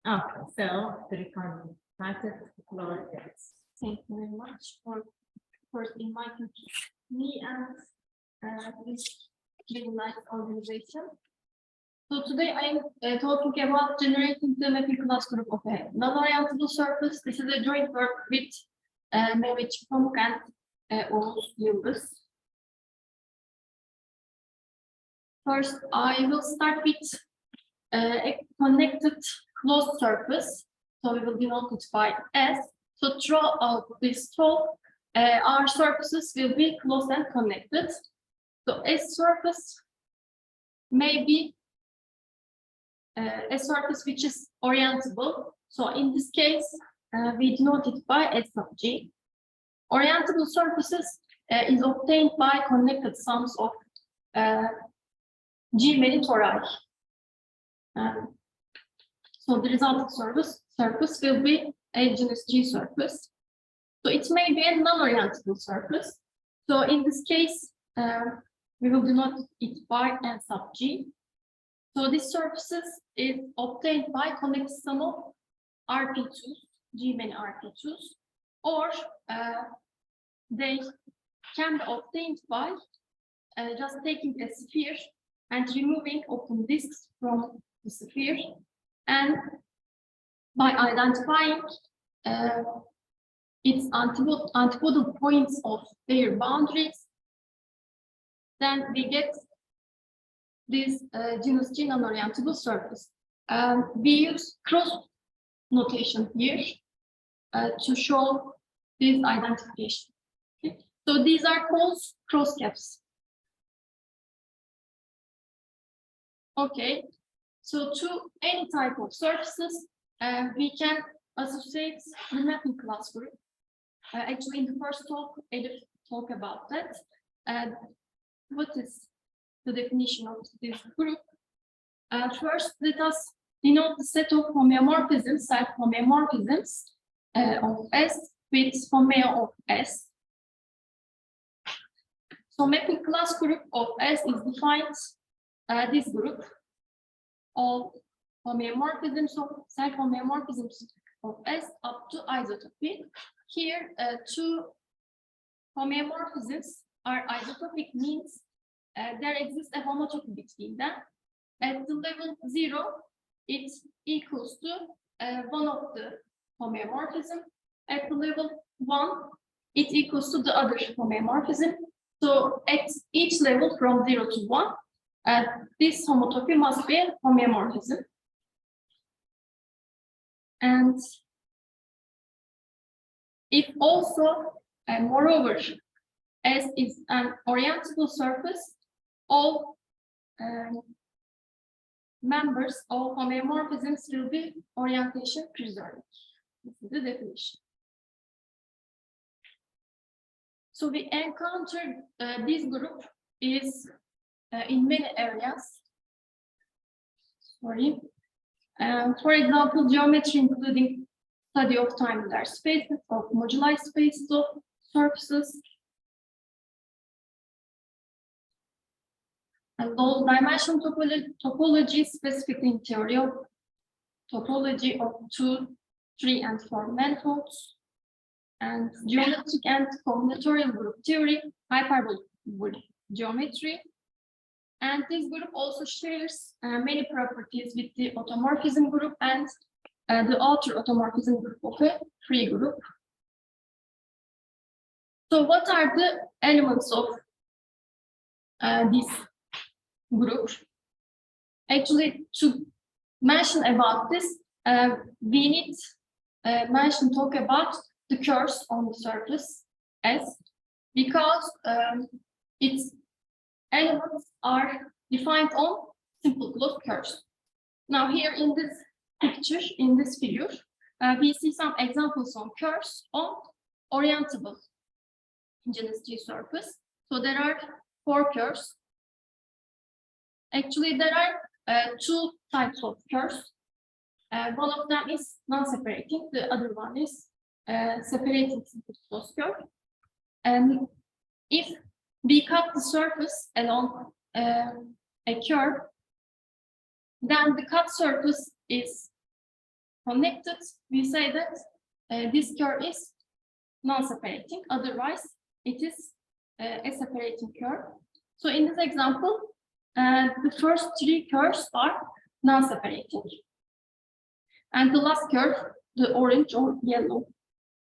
Okay, so the recording started. The floor is. Thank you very much for first inviting me and this very nice organization. So today I am talking about generating the mapping class group of a non-orientable surface. This is a joint work with Mehmet Pamuk and Oğuz Yıldız. First, I will start with a connected closed surface. So we will denote it by S. So throughout this talk, our surfaces will be closed and connected. So a surface may be a surface which is orientable. So in this case, we denote it by S sub G. Orientable surfaces is obtained by connected sums of G many tori. So the resulting surface will be a genus G surface. So it may be a non-orientable surface. So in this case, we will denote it by N sub G. So this surfaces is obtained by connected sum of RP2s, G many RP2s, or they can be obtained by just taking a sphere and removing open disks from the sphere, and by identifying its antipodal points of their boundaries, then we get this genus G non-orientable surface. We use cross notation here to show this identification. Okay. So these are called cross caps. Okay, so to any type of surfaces, we can associate the mapping class group. Actually, in the first talk, Edith talked about that. What is the definition of this group? First, let us denote the set of homeomorphisms, self-homeomorphisms of S with homeo of S. So mapping class group of S is defined this group of homeomorphisms of self-homeomorphisms of S up to isotopic. Here, two homeomorphisms are isotopic, means there exists a homotopy between them. At the level 0, it equals to one of the homeomorphism. At the level 1, it equals to the other homeomorphism. So at each level from 0 to 1, this homotopy must be a homeomorphism. And if also, moreover, S is an orientable surface, all members of homeomorphisms will be orientation preserved. This is the definition. So we encountered this group is in many areas. Sorry. For example, geometry, including study of time-linear spaces, of moduli spaces of surfaces, and those dimensional topology, specifically in theory of topology of 2, 3, and 4 manifolds, and geometric and combinatorial group theory, hyperbolic geometry. And this group also shares many properties with the automorphism group and the outer automorphism group of a free group. So what are the elements of this group? Actually, to mention about this, we need talk about the curves on the surface S, because its elements are defined on simple closed curves. Now here in this picture, in this figure, we see some examples on curves on orientable genus G surface. So there are 4 curves. Actually, there are 2 types of curves. One of them is non-separating, the other one is separating simple closed curve. And if we cut the surface along a curve, then the cut surface is connected, we say that this curve is non-separating, otherwise it is a separating curve. So in this example, the first three curves are non-separating. And the last curve, the orange or yellow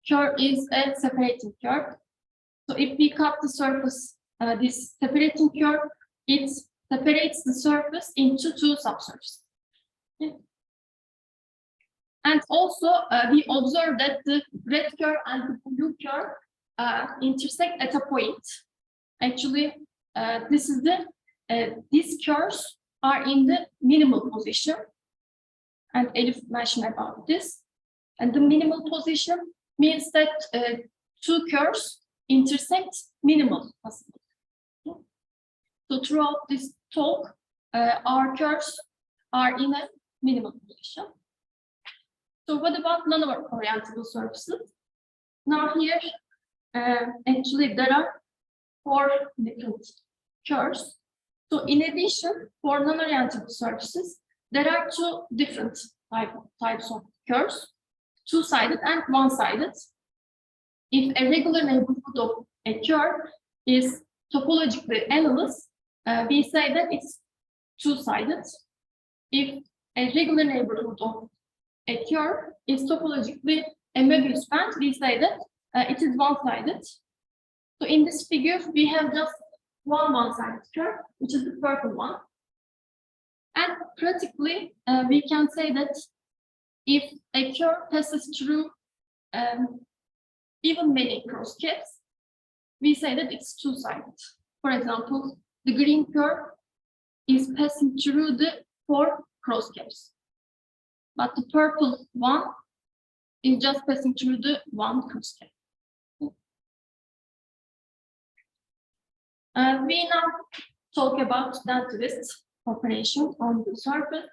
curve, is a separating curve. So if we cut the surface, this separating curve, it separates the surface into two subsurfaces. Okay. And also, we observe that the red curve and the blue curve intersect at a point. Actually, this is the these curves are in the minimal position, and Elif mentioned about this. And the minimal position means that two curves intersect minimal possibility. Okay. So throughout this talk, our curves are in a minimal position. So what about non-orientable surfaces? Now here, actually there are four different curves. So in addition, for non-orientable surfaces, there are two different types of curves, two-sided and one-sided. If a regular neighborhood of a curve is topologically analogous, we say that it's two-sided. If a regular neighborhood of a curve is topologically a Möbius band, we say that it is one-sided. So in this figure, we have just one-sided curve, which is the purple one. And practically, we can say that if a curve passes through even many cross caps, we say that it's two-sided. For example, the green curve is passing through the four cross caps, but the purple one is just passing through the one cross cap. We now talk about dentilist operation on the surface.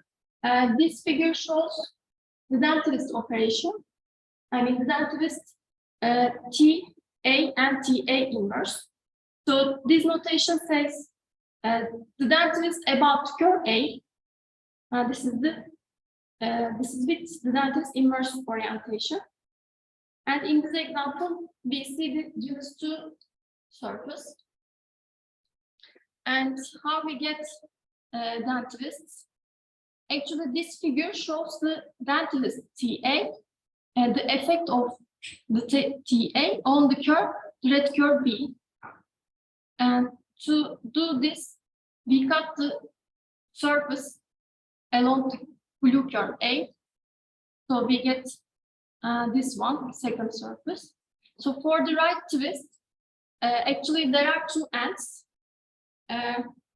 This figure shows the dentilist operation. I mean the dentilist TA and TA inverse. So this notation says the dentilist about curve A. This is with the dentilist inverse orientation. And in this example, we see the units to surface. And how we get dentilists? Actually, this figure shows the dentilist TA and the effect of the TA on the curve, the red curve B. And to do this, we cut the surface along the blue curve A. So we get this one, second surface. So for the right twist, actually there are two ends.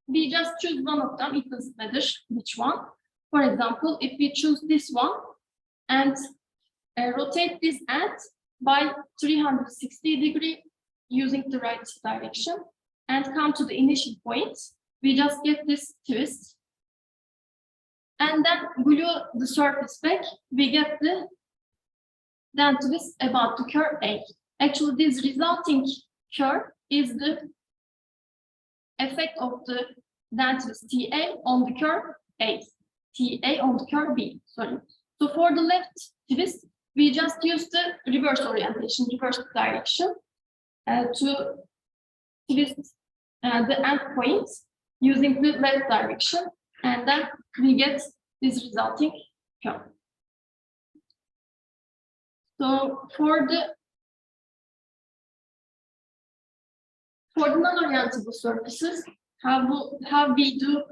We just choose one of them, it doesn't matter which one. For example, if we choose this one and rotate this end by 360 degrees using the right direction and come to the initial point, we just get this twist. And then glue the surface back, we get the twist about the curve A. Actually, this resulting curve is the effect of the dentilist TA on the curve A, TA on the curve B, sorry. So for the left twist, we just use the reverse orientation, reverse direction to twist the end points using the left direction, and then we get this resulting curve. So for the non-orientable surfaces, how we do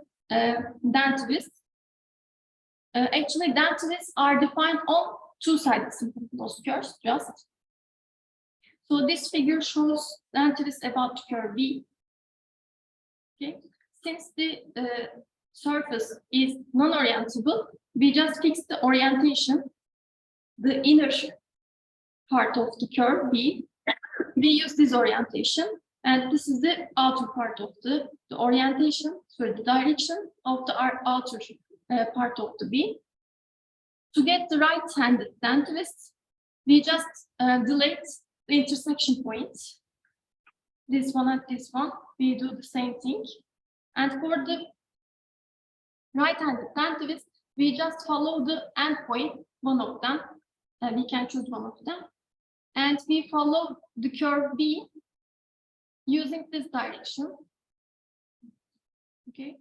dentilists? Actually, dentilists are defined on two-sided sympleclosed curves, just. So this figure shows dentilist about curve B. Okay. Since the surface is non-orientable, we just fix the orientation, the inner part of the curve B. We use this orientation. And this is the outer part of the orientation, so the direction of the outer part of the B. To get the right-handed dentilist, we just delete the intersection points. This one and this one, we do the same thing. And for the right-handed dentilist, we just follow the end point one of them. We can choose one of them. And we follow the curve B using this direction. Okay.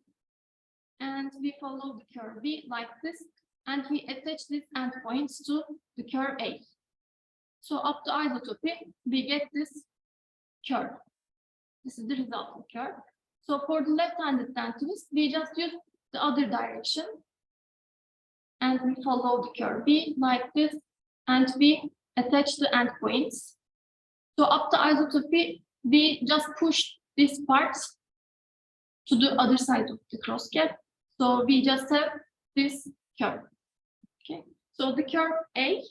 And we follow the curve B like this, and we attach these endpoints to the curve A. So up to isotopy, we get this curve. This is the resultant curve. So for the left-handed dentist, we just use the other direction, and we follow the curve B like this, and we attach the endpoints. So up to isotopy, we just push this part to the other side of the cross gap. So we just have this curve. Okay. So the curve A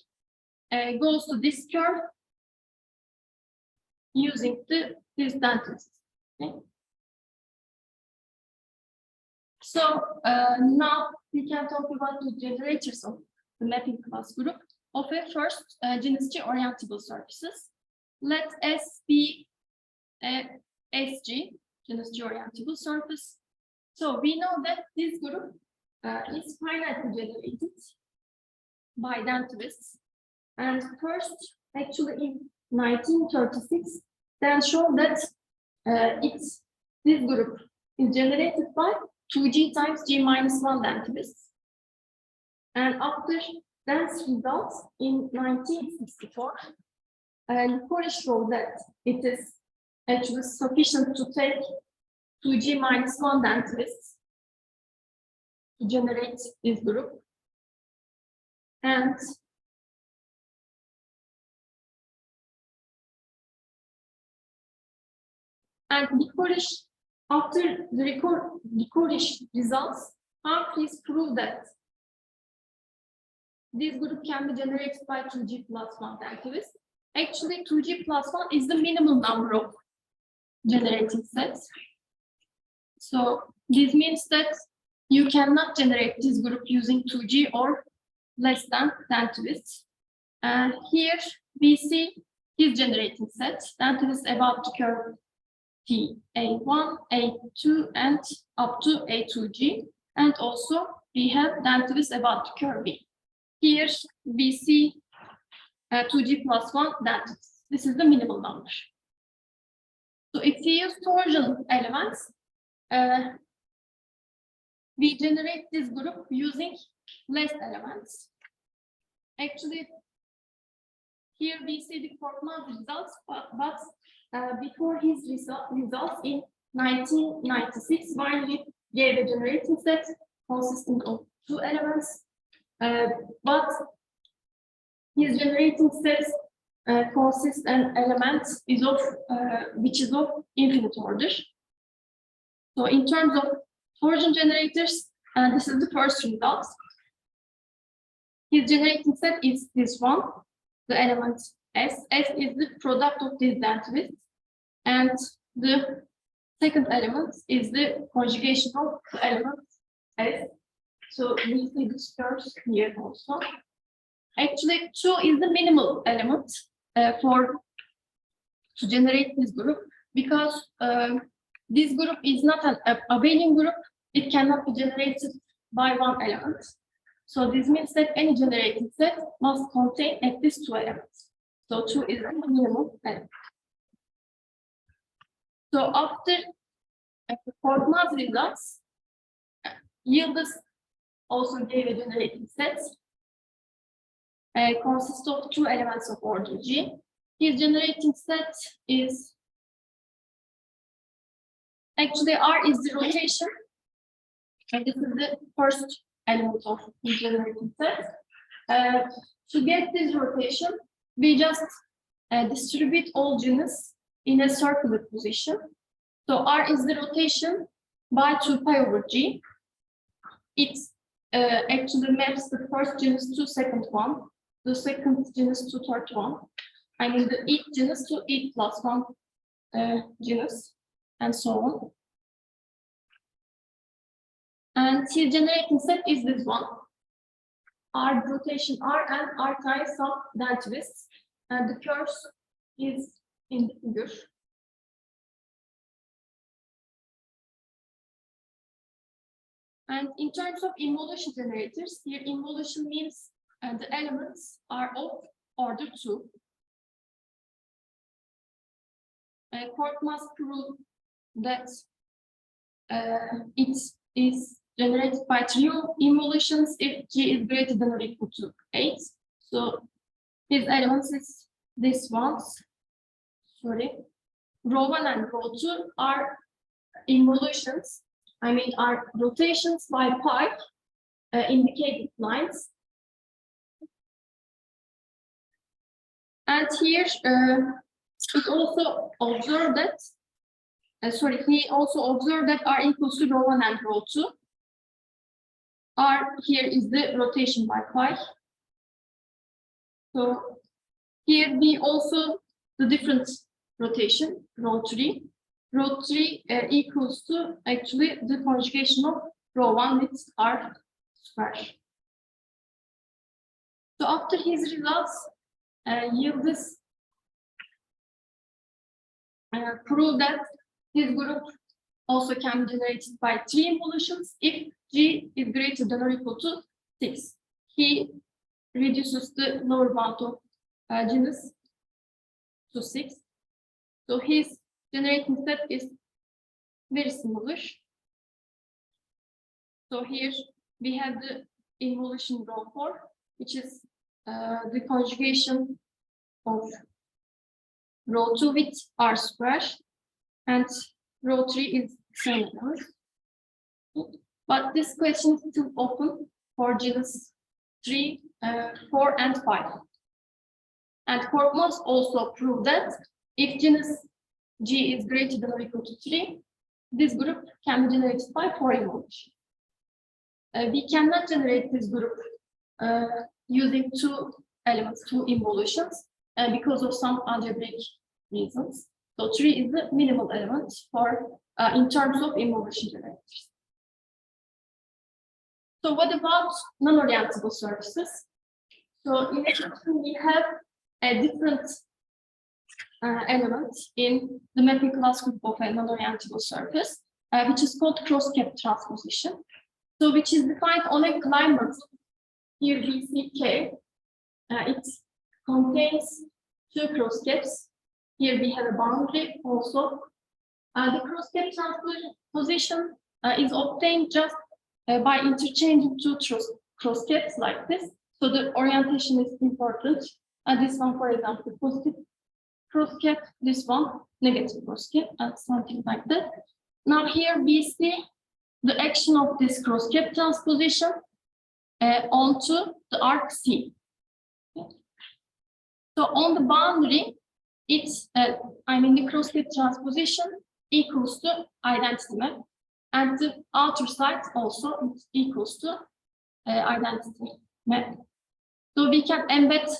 goes to this curve using this dentist. Okay. So now we can talk about the generators of the mapping class group of a first genus G orientable surfaces. Let S be a SG, genus G orientable surface. So we know that this group is finitely generated by dentists. And first, actually in 1936, then showed that this group is generated by 2G times G minus 1 dentists. And after Dan's results in 1964, Polish showed that it is actually sufficient to take 2G minus 1 dentists to generate this group. And after the Polish results, Humphreys proved that this group can be generated by 2G plus 1 dentists. Actually, 2G plus 1 is the minimum number of generating sets. So this means that you cannot generate this group using 2G or less than dentists. And here we see his generating sets. Dentists about to curve T, A1, A2, and up to A2G. And also we have dentists about to curve B. Here we see 2G plus 1 dentists. This is the minimal number. So if we use torsion elements, we generate this group using less elements. Actually, here we see the Korkmaz results, but before his results in 1996, while he gave a generating set consisting of 2 elements, but his generating sets consists an element is of which is of infinite order. So in terms of torsion generators, this is the first result. His generating set is this one, the element S. S is the product of these dentists, and the second element is the conjugation of the element S. So we see this first here also. Actually, 2 is the minimal element to generate this group, because this group is not an abelian group. It cannot be generated by one element. So this means that any generating set must contain at least 2 elements. So 2 is the minimum element. So after Korkmaz results, Yıldız also gave a generating set. Consists of 2 elements of order G. His generating set is actually R is the rotation, and this is the first element of his generating set. To get this rotation, we just distribute all genus in a circular position. So R is the rotation by 2 pi over G. It actually maps the first genus to second one, the second genus to third one. I mean the each genus to each plus 1 genus, and so on. And his generating set is this one. R rotation R and R times some dentists, and the curve is in the figure. And in terms of involution generators, here involution means and the elements are of order 2. A court must prove that it is generated by 3 involutions if G is greater than or equal to 8. So these elements is this ones. Sorry. Rho 1 and rho 2 are involutions, are rotations by pi, indicated lines. And here it also observed that, he also observed that R equals to rho 1 and rho 2. R here is the rotation by pi. So here we also the different rotation, rho 3. Rho 3 equals to actually the conjugation of rho 1 with R square. So after his results, Yıldız prove that this group also can be generated by 3 involutions if G is greater than or equal to 6. He reduces the lower bound of genus to 6. So his generating set is very similar. So here we have the involution rho 4, which is the conjugation of rho 2 with R square, and rho 3 is same element. But this question is still open for genus 3, 4, and 5. And court must also prove that if genus G is greater than or equal to 3, this group can be generated by 4 involutions. We cannot generate this group using 2 elements, 2 involutions, because of some algebraic reasons. So 3 is the minimal element for in terms of involution generators. So what about non-orientable surfaces? So in addition, we have a different element in the mapping class group of a non-orientable surface, which is called cross-cap transposition. So which is defined on a climate. Here we see K. It contains 2 cross-caps. Here we have a boundary also. The cross-cap transposition is obtained just by interchanging 2 cross-caps like this. So the orientation is important. This one, for example, positive cross-cap, this one, negative cross-cap, and something like that. Now here we see the action of this cross-cap transposition onto the arc C. So on the boundary, it's the cross-cap transposition equals to identity map, and the outer side also equals to identity map. So we can embed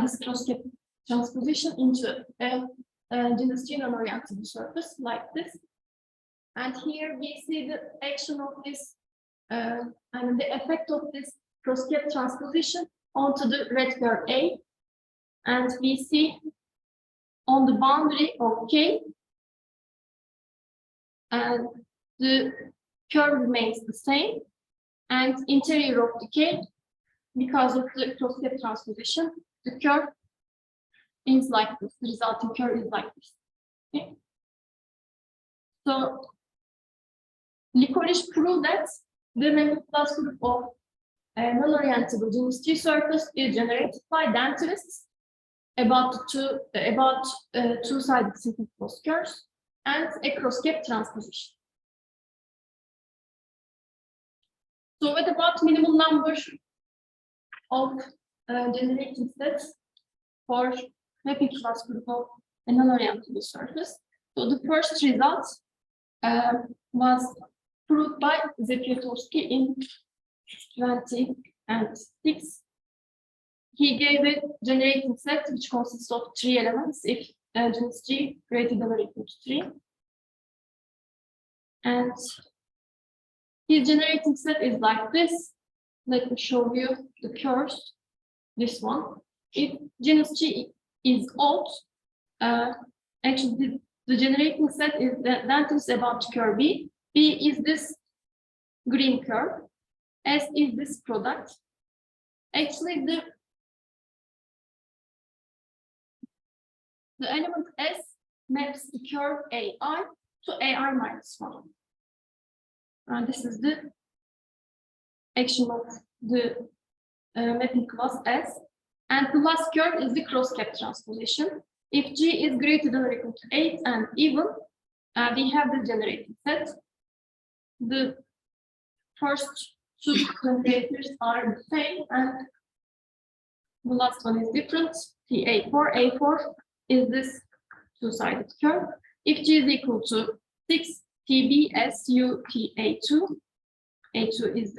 this cross-cap transposition into a genus G non-orientable surface like this. And here we see the action of this, the effect of this cross-cap transposition onto the red curve A. And we see on the boundary of K, and the curve remains the same. And interior of the K, because of the cross-cap transposition, the curve is like this. The resulting curve is like this. Okay. So Licorice proved that the mapping class group of a non-orientable genus G surface is generated by dentirists about two-sided simple cross curves and a cross-cap transposition. So what about minimal number of generating sets for mapping class group of a non-orientable surface? So the first result was proved by Zepiatowski in 2006. He gave a generating set which consists of 3 elements if genus G greater than or equal to 3. And his generating set is like this. Let me show you the curves. This one. If genus G is odd, actually the generating set is that is about curve B. B is this green curve. S is this product. Actually, the element S maps the curve AI to AI minus 1. And this is the action of the mapping class S. And the last curve is the cross-cap transposition. If G is greater than or equal to 8 and even, we have the generating set. The first two generators are the same, and the last one is different. TA4, A4 is this two-sided curve. If G is equal to 6, TBSU, TA2, A2 is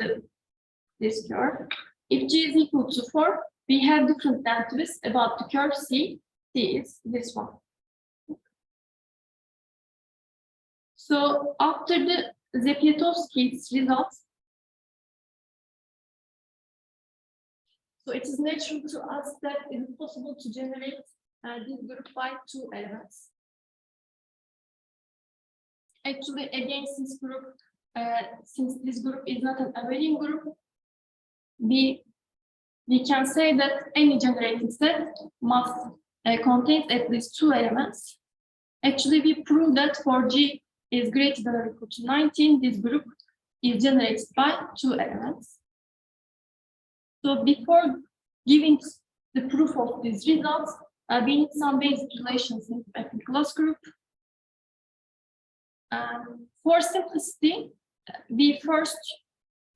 this curve. If G is equal to 4, we have different dentist about the curve C. C is this one. So after the Zapiatowski's results, so it is natural to ask that it is possible to generate this group by two elements. Actually, again, since this group is not an abelian group, we can say that any generating set must contain at least two elements. Actually, we prove that for G is greater than or equal to 19, this group is generated by two elements. So before giving the proof of these results, we need some basic relations in the class group. For simplicity, we first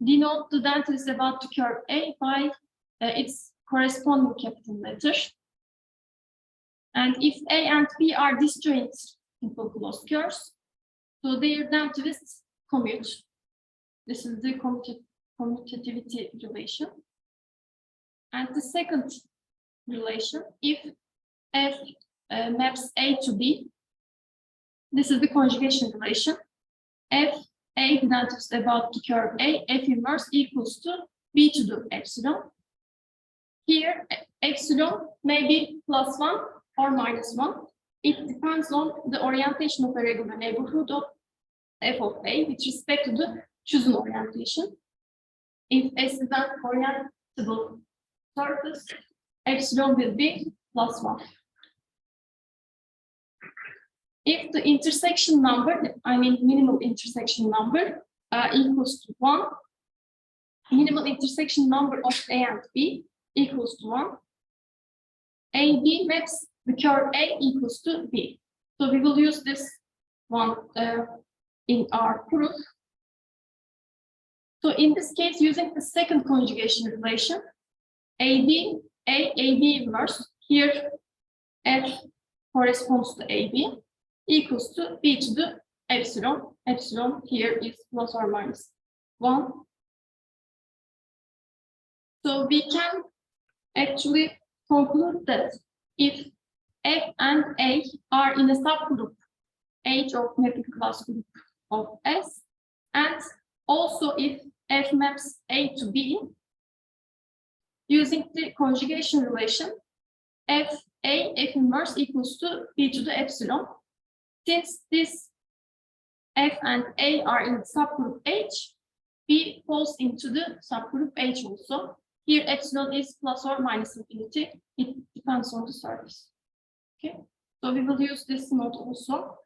denote the dentist about the curve A by its corresponding capital letter. And if A and B are disjoint simple closed curves, so their dentists commute. This is the commutativity relation. And the second relation, if F maps A to B, this is the conjugation relation. F A dentist about the curve A, F inverse equals to B to the epsilon. Here, epsilon may be +1 or -1. It depends on the orientation of a regular neighborhood of f of A with respect to the chosen orientation. If S is an orientable surface, epsilon will be +1. If the intersection number, I mean minimal intersection number, equals to 1, minimal intersection number of A and B equals to 1, AB maps the curve A equals to B. So we will use this one in our proof. So in this case, using the second conjugation relation, AB inverse, here F corresponds to AB, equals to B to the epsilon. Epsilon here is ±1. So we can actually conclude that if F and A are in a subgroup H of mapping class group of S, and also if F maps A to B, using the conjugation relation, F inverse equals to B to the epsilon. Since this F and A are in subgroup H, B falls into the subgroup H also. Here epsilon is ±infinity. It depends on the surface. Okay, so we will use this mode also.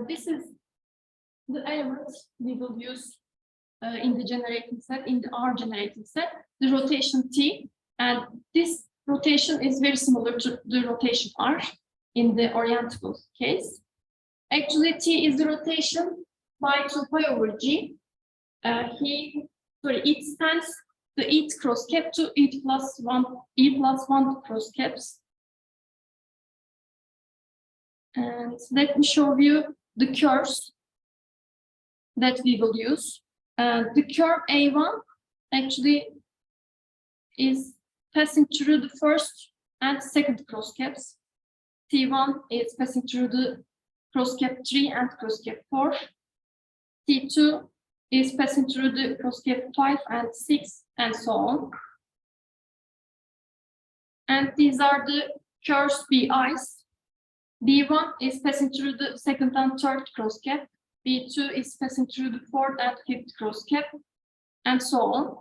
This is the elements we will use in the generating set, in the R generating set, the rotation T, and this rotation is very similar to the rotation R in the orientable case. Actually, T is the rotation by 2 pi over G. It stands the ETH cross cap to E plus 1 cross caps. And let me show you the curves that we will use. The curve A1 actually is passing through the first and second cross caps. T1 is passing through the cross cap 3 and cross cap 4. T2 is passing through the cross cap 5 and 6 and so on. And these are the curves BIs. B1 is passing through the second and third cross cap. B2 is passing through the fourth and fifth cross cap, and so on.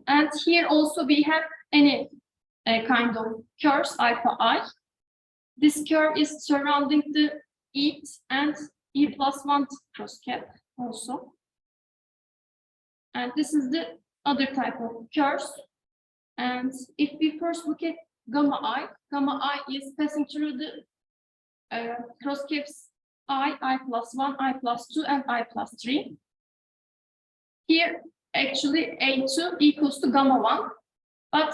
And here also we have any kind of curves, alpha I. This curve is surrounding the E and E+1 cross cap also. And this is the other type of curves. And if we first look at gamma I is passing through the cross caps I+1, I+2, and I+3. Here, actually, A2 equals to gamma 1, but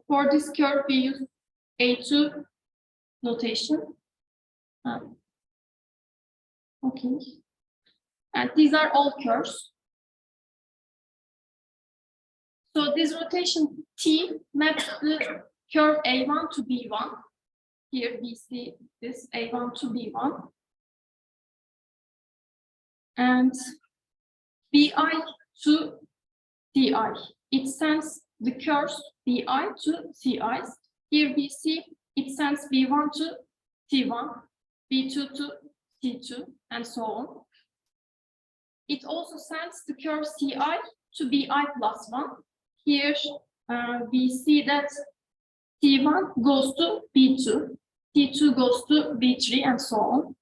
for this curve, we use A2 notation. Okay. And these are all curves. So this rotation T maps the curve A1 to B1. Here we see this A1 to B1. And BI to CI. It sends the curves BI to CIs. Here we see it sends B1 to T1, B2 to T2, and so on. It also sends the curve CI to BI+1. Here we see that T1 goes to B2, T2 goes to B3, and so on.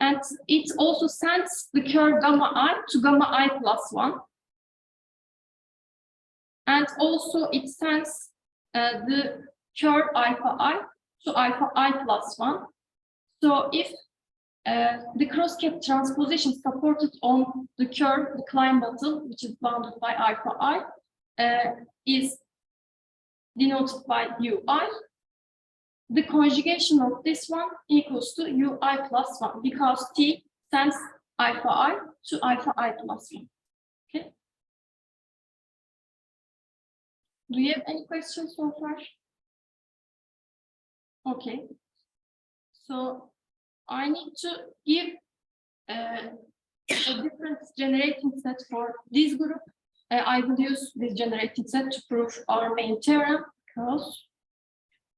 And it also sends the curve gamma I to gamma I+1. And also it sends the curve alpha I to alpha I+1. So if the cross-cap transposition supported on the curve, the Klein bundle, which is bounded by alpha I, is denoted by UI. The conjugation of this one equals to UI+1 because T sends alpha I to alpha I+1. Okay. Do you have any questions so far? Okay. So I need to give a different generating set for this group. I will use this generating set to prove our main theorem.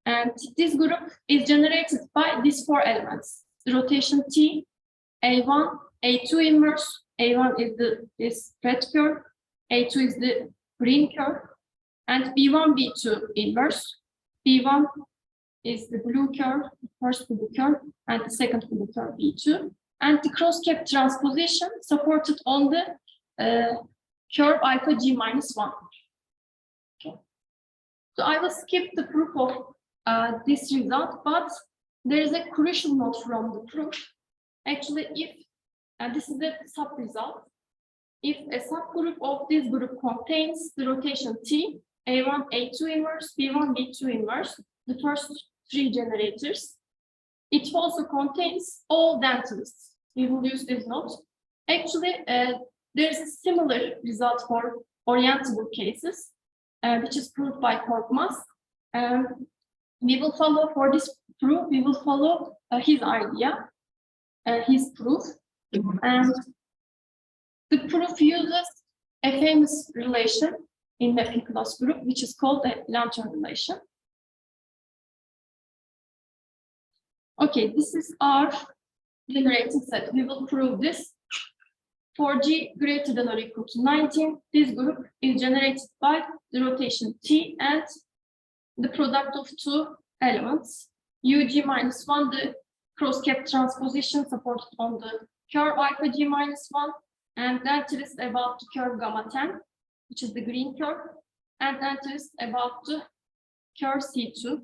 And this group is generated by these four elements: the rotation T, A1, A2 inverse. A1 is this red curve, A2 is the green curve, and B1, B2 inverse. B1 is the blue curve, the first blue curve, and the second blue curve, B2. And the cross-cap transposition supported on the curve alpha G minus 1. Okay. So I will skip the proof of this result, but there is a crucial note from the proof. Actually, if, and this is the sub-result, if a subgroup of this group contains the rotation T, A1, A2 inverse, B1, B2 inverse, the first three generators, it also contains all dentalists. We will use this note. Actually, there is a similar result for orientable cases, which is proved by Korkmaz. We will follow, for this proof, we will follow his idea, his proof. And the proof uses a famous relation in mapping class group, which is called the lantern relation. Okay, this is our generating set. We will prove this. For G greater than or equal to 19, this group is generated by the rotation T and the product of two elements, UG minus 1, the cross-cap transposition supported on the curve alpha G minus 1, and that is about the curve gamma 10, which is the green curve, and that is about the curve C2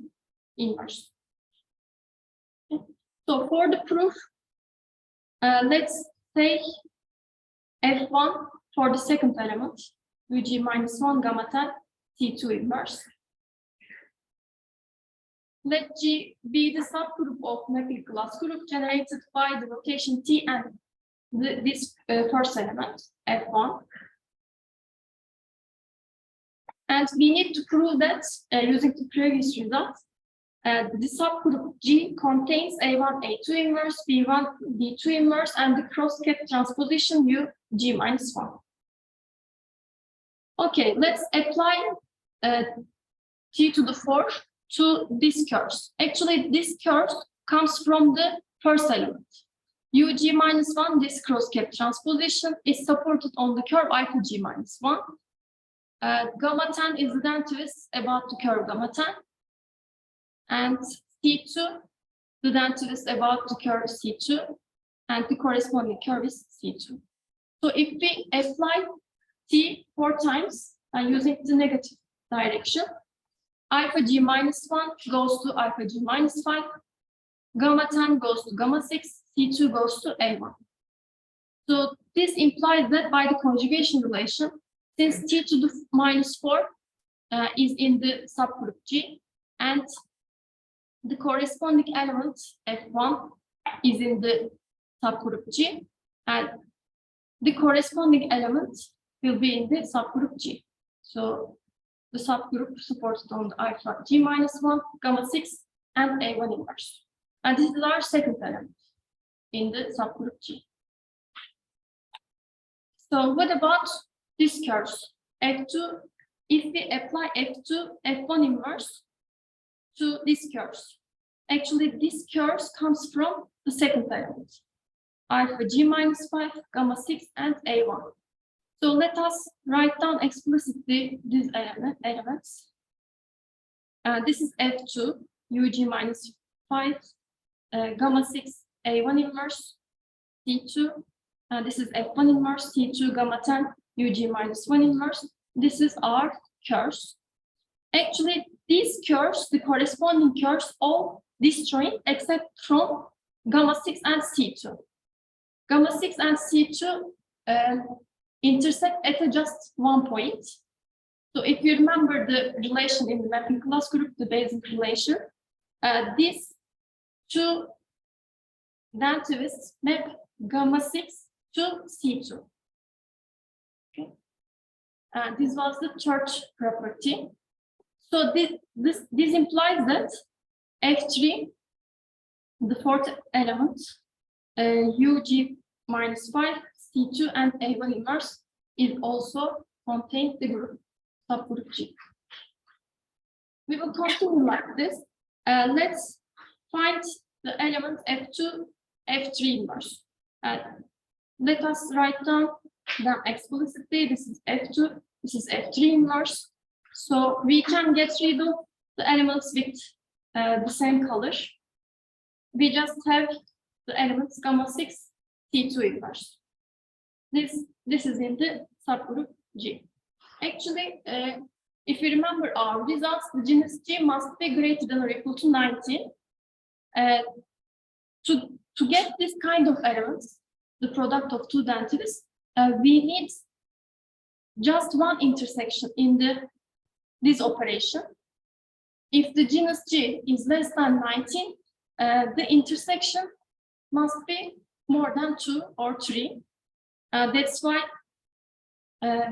inverse. Okay. So for the proof, let's say F1 for the second element, UG minus 1 gamma 10 T2 inverse. Let G be the subgroup of mapping class group generated by the rotation T and this first element, F1. And we need to prove that using the previous results, the subgroup G contains A1, A2 inverse, B1, B2 inverse, and the cross-cap transposition U, G minus 1. Okay, let's apply T to the 4 to these curves. Actually, this curve comes from the first element, UG minus 1, this cross-cap transposition is supported on the curve alpha G minus 1. Gamma 10 is the density about the curve gamma 10. And C2, the density is about the curve C2. And the corresponding curve is C2. So if we apply T 4 times and using the negative direction, alpha G minus 1 goes to alpha G minus 5, gamma 10 goes to gamma 6, C2 goes to A1. So this implies that by the conjugation relation, since T to the minus 4 is in the subgroup G, and the corresponding element F1 is in the subgroup G, and the corresponding element will be in the subgroup G. So the subgroup supported on the alpha G minus 1, gamma 6, and A1 inverse. And this is our second element in the subgroup G. So what about these curves? F2, if we apply F2, F1 inverse to these curves, actually these curves comes from the second element, alpha G minus 5, gamma 6, and A1. So let us write down explicitly these elements. This is F2, UG minus 5, gamma 6, A1 inverse, C2. This is F1 inverse, C2, gamma 10, UG minus 1 inverse. This is our curves. Actually, these curves, the corresponding curves, all disjoint except from gamma 6 and C2. Gamma 6 and C2 intersect at just one point. So if you remember the relation in the mapping class group, the basic relation, these two densitivities map gamma 6 to C2. Okay. This was the third property. So this implies that F3, the fourth element, UG minus 5, C2, and A1 inverse is also contained the group subgroup G. We will continue like this. Let's find the element F2, F3 inverse. Let us write down them explicitly. This is F2, this is F3 inverse. So we can get rid of the elements with the same color. We just have the elements gamma 6, C2 inverse. This is in the subgroup G. Actually, if you remember our results, the genus G must be greater than or equal to 19. To get this kind of elements, the product of two densities, we need just one intersection in this operation. If the genus G is less than 19, the intersection must be more than 2 or 3. That's why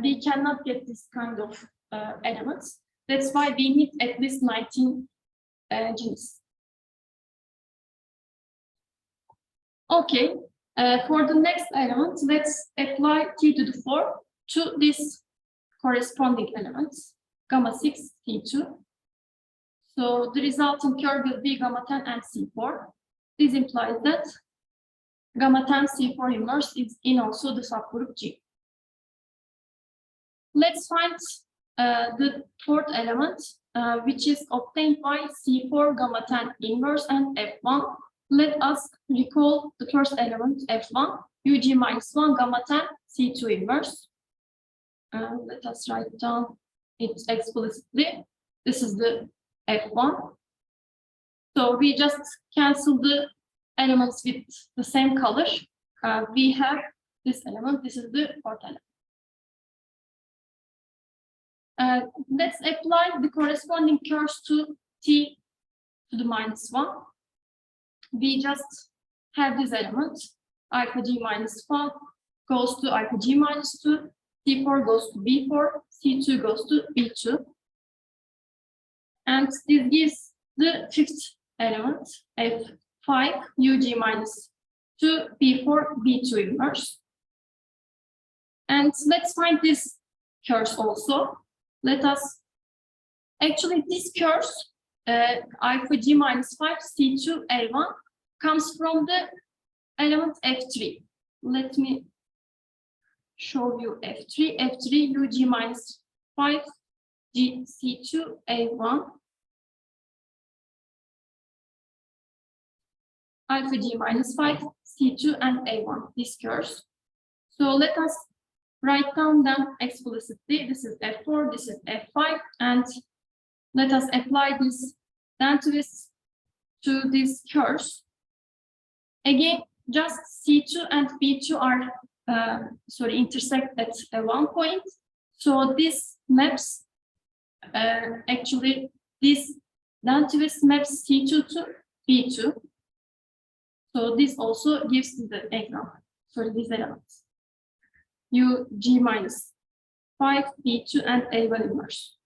we cannot get this kind of elements. That's why we need at least 19 genus. Okay, for the next element, let's apply T to the 4 to these corresponding elements, gamma 6, C2. So the resulting curve will be gamma 10 and C4. This implies that gamma 10 C4 inverse is in also the subgroup G. Let's find the fourth element, which is obtained by C4 gamma 10 inverse and F1. Let us recall the first element F1, UG minus 1 gamma 10 C2 inverse. Let us write down it explicitly. This is the F1. So we just cancel the elements with the same color. We have this element. This is the fourth element. Let's apply the corresponding curves to T to the minus 1. We just have this element. Alpha G minus 1 goes to alpha G minus 2. C4 goes to B4. C2 goes to B2. And this gives the fifth element, F5, UG minus 2, B4, B2 inverse. And let's find these curves also. Let us, actually these curves, alpha G minus 5, C2, A1, comes from the element F3. Let me show you F3. F3 UG minus 5, G C2 A1, alpha G minus 5, C2 and A1, this curves. So let us write down them explicitly. This is F4, this is F5, and let us apply this twists to these curves. Again, just C2 and B2 are intersect at one point. So this maps actually this twist maps C2 to B2. So this also gives the example for these elements. UG minus 5, B2, and A1 inverse.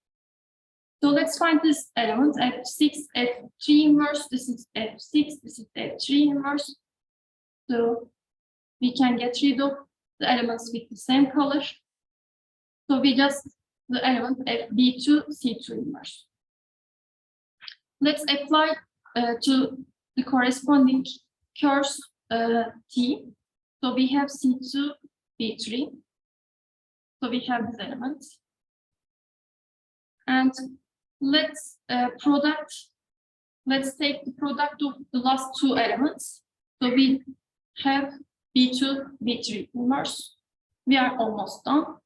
So let's find this element F6, F3 inverse. This is F6, this is F3 inverse. So we can get rid of the elements with the same color. So we just the element FB2, C2 inverse. Let's apply to the corresponding curves T. So we have C2, B3. So we have this element. And let's take the product of the last two elements. So we have B2, B3 inverse. We are almost done.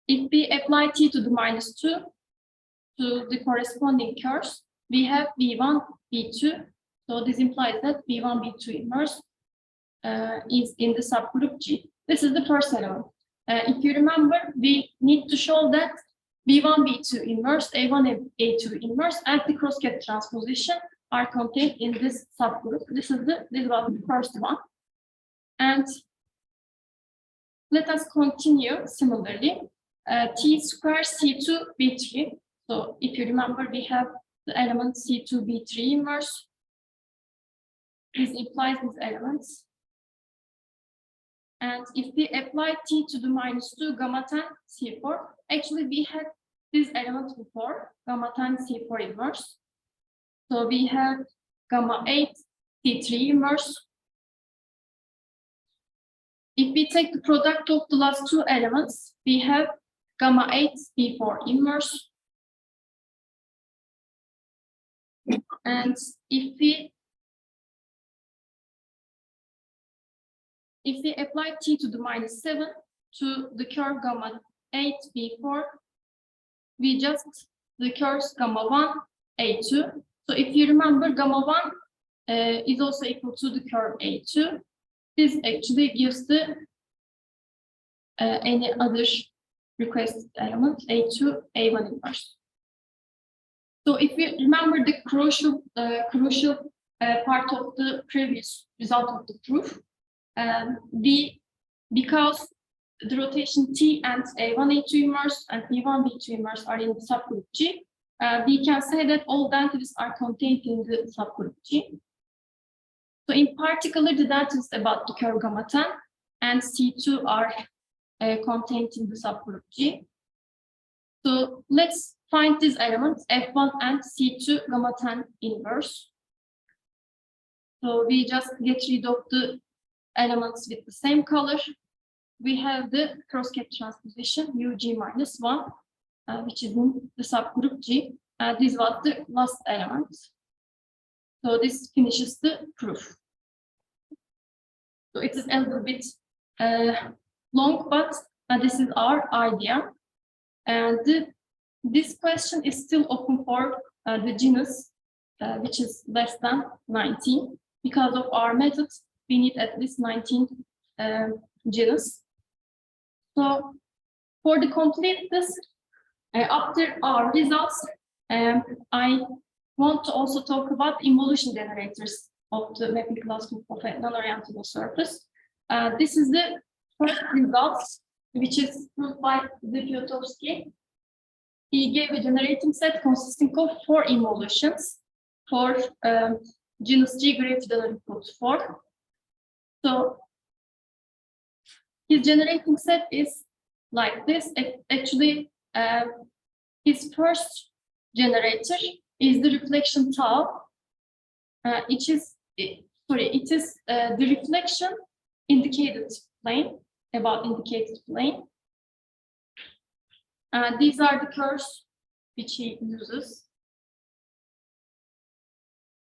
If we apply T to the minus 2 to the corresponding curves, we have B1, B2. So this implies that B1, B2 inverse is in the subgroup G. This is the first element. If you remember, we need to show that B1, B2 inverse, A1, A2 inverse, and the cross-cut transposition are contained in this subgroup. This was the first one. And let us continue similarly. T square C2, B3. So if you remember, we have the element C2, B3 inverse. This implies these elements. And if we apply T to the minus 2, gamma 10, C4, actually we had this element before, gamma 10, C4 inverse. So we have gamma 8, C3 inverse. If we take the product of the last two elements, we have gamma 8, B4 inverse. And if we apply T to the minus 7 to the curve gamma 8, B4, we just the curves gamma 1, A2. So if you remember, gamma 1 is also equal to the curve A2. This actually gives the any other requested element, A2, A1 inverse. So if you remember the crucial part of the previous result of the proof, because the rotation T and A1, A2 inverse and B1, B2 inverse are in the subgroup G, we can say that all densities are contained in the subgroup G. So in particular, the density about the curve gamma 10 and C2 are contained in the subgroup G. So let's find these elements F1 and C2 gamma 10 inverse. So we just get rid of the elements with the same color. We have the cross-cut transposition UG minus 1, which is in the subgroup G. This was the last element. So this finishes the proof. So it is a little bit long, but this is our idea. And this question is still open for the genus, which is less than 19. Because of our method, we need at least 19 genus. So for the completeness, after our results, I want to also talk about involution generators of the mapping class group of a non-orientable surface. This is the first result, which is proved by Zipiotovsky. He gave a generating set consisting of 4 involutions for genus G greater than or equal to 4. So his generating set is like this. Actually, his first generator is the reflection tau. sorry, it is the reflection indicated plane, about indicated plane. These are the curves which he uses.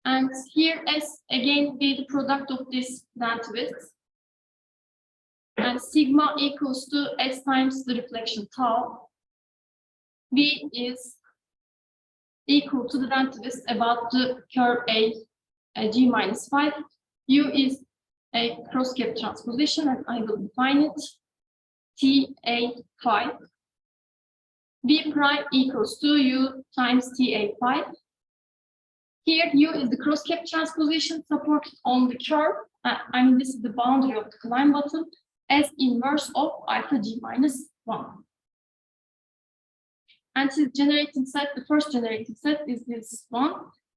And here S again be the product of this bandwidth. And sigma equals to S times the reflection tau. V is equal to the bandwidth about the curve A, G minus 5. U is a cross-cap transposition, and I will define it. TA5. V prime equals to U times TA5. Here, U is the cross-cap transposition supported on the curve. I mean, this is the boundary of the Klein bottom as inverse of alpha G minus 1. And his generating set, the first generating set is this one,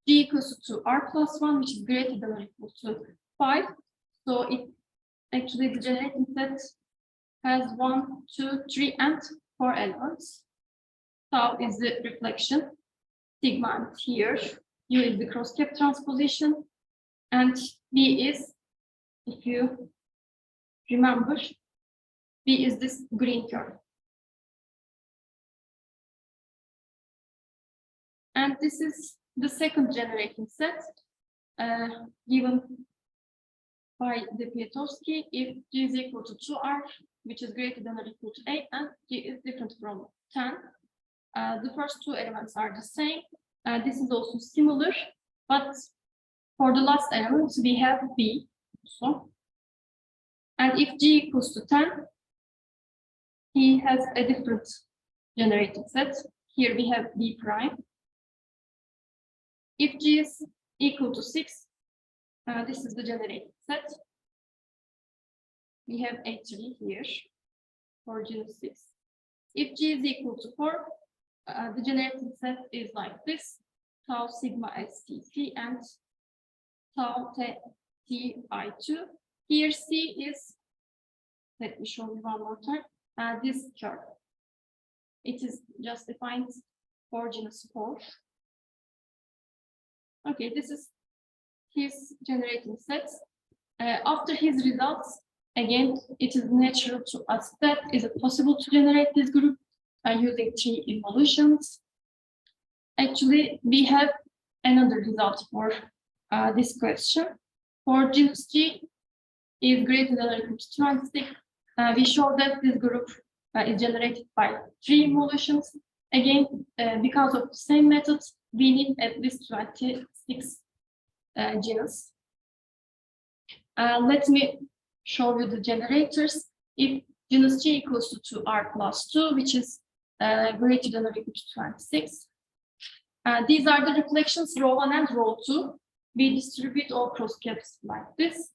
G equals to R plus 1, which is greater than or equal to 5. So it actually, the generating set has 1, 2, 3, and 4 elements. Tau is the reflection, sigma here, U is the cross-cap transposition, and V is, if you remember, V is this green curve. And this is the second generating set given by the Pietowski if G is equal to 2R, which is greater than or equal to 8, and G is different from 10. The first two elements are the same. This is also similar, but for the last element, we have B. So, and if G equals to 10, he has a different generating set. Here we have B prime. If G is equal to 6, this is the generating set. We have A3 here for G6. If G is equal to 4, the generating set is like this: tau sigma STC and tau TI2. Here C is, let me show you one more time, this curve. It is just defined for genus 4. Okay, this is his generating sets. After his results, again, it is natural to ask that, is it possible to generate this group using 3 evolutions? Actually, we have another result for this question. For genus G is greater than or equal to 26, we show that this group is generated by 3 evolutions. Again, because of the same methods, we need at least 26 genus. Let me show you the generators. If genus G equals to 2R plus 2, which is greater than or equal to 26. These are the reflections rho 1 and rho 2. We distribute all cross caps like this.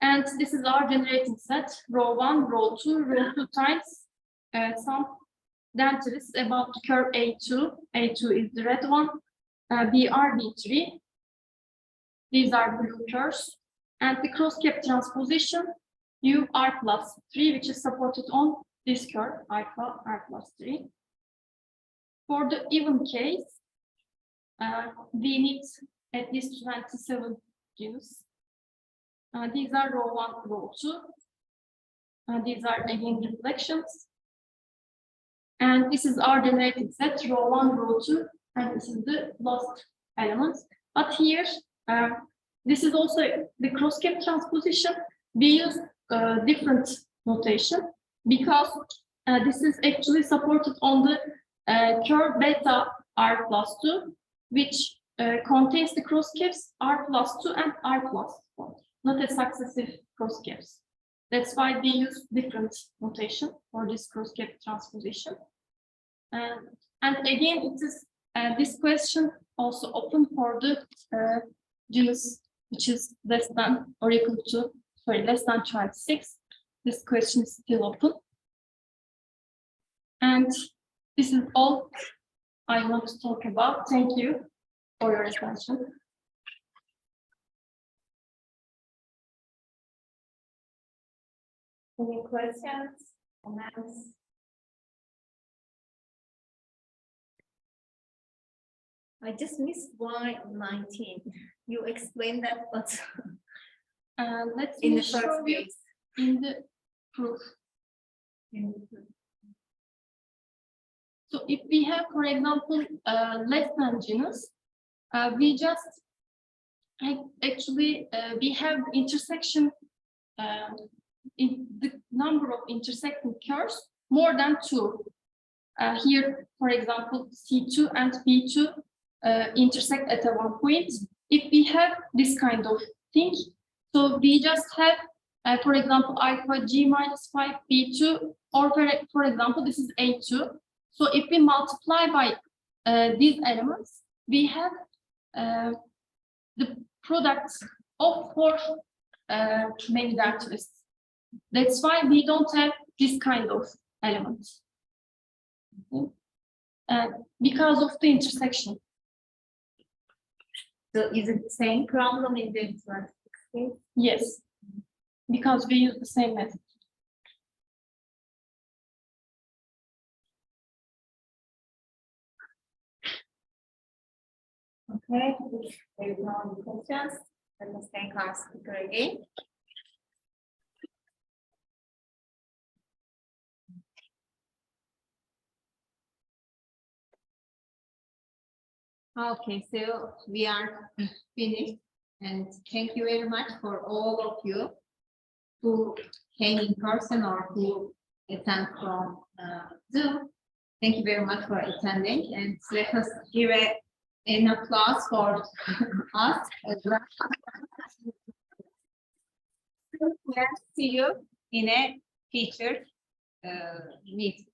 And this is our generating set, rho 1, rho 2, rho 2 times some dentist about the curve A2. A2 is the red one. BR, B3. These are blue curves. And the cross-cap transposition, UR plus 3, which is supported on this curve, alpha R plus 3. For the even case, we need at least 27 genus. These are rho 1, rho 2. These are again reflections. And this is our generating set, rho 1, rho 2, and this is the last element. But here, this is also the cross-cap transposition. We use different notation because this is actually supported on the curve beta R plus 2, which contains the cross-caps R plus 2 and R plus 4, not a successive cross-caps. That's why we use different notation for this cross-cap transposition. And again, it is this question also open for the genus which is less than or equal to, less than 26. This question is still open. And this is all I want to talk about. Thank you for your attention. Any questions, comments? I just missed why 19. You explained that, but Let in me the first show you place. in the proof. So if we have, for example, less than genus, we just actually we have intersection in the number of intersecting curves more than 2. Here, for example, C2 and B2 intersect at one point. If we have this kind of thing, so we just have, for example, alpha G minus 5 B2, or for example, this is A2. So if we multiply by these elements, we have the product of 4 many characteristics. That's why we don't have this kind of elements. Because of the intersection. So is it the same problem in the first case? Yes, because we use the same method. Okay, there is no other questions. Let us thank our speaker again. Okay, so we are finished, and thank you very much for all of you who came in person or who attend from Zoom. Thank you very much for attending, and let us give an applause for us as well. See you in a future meeting.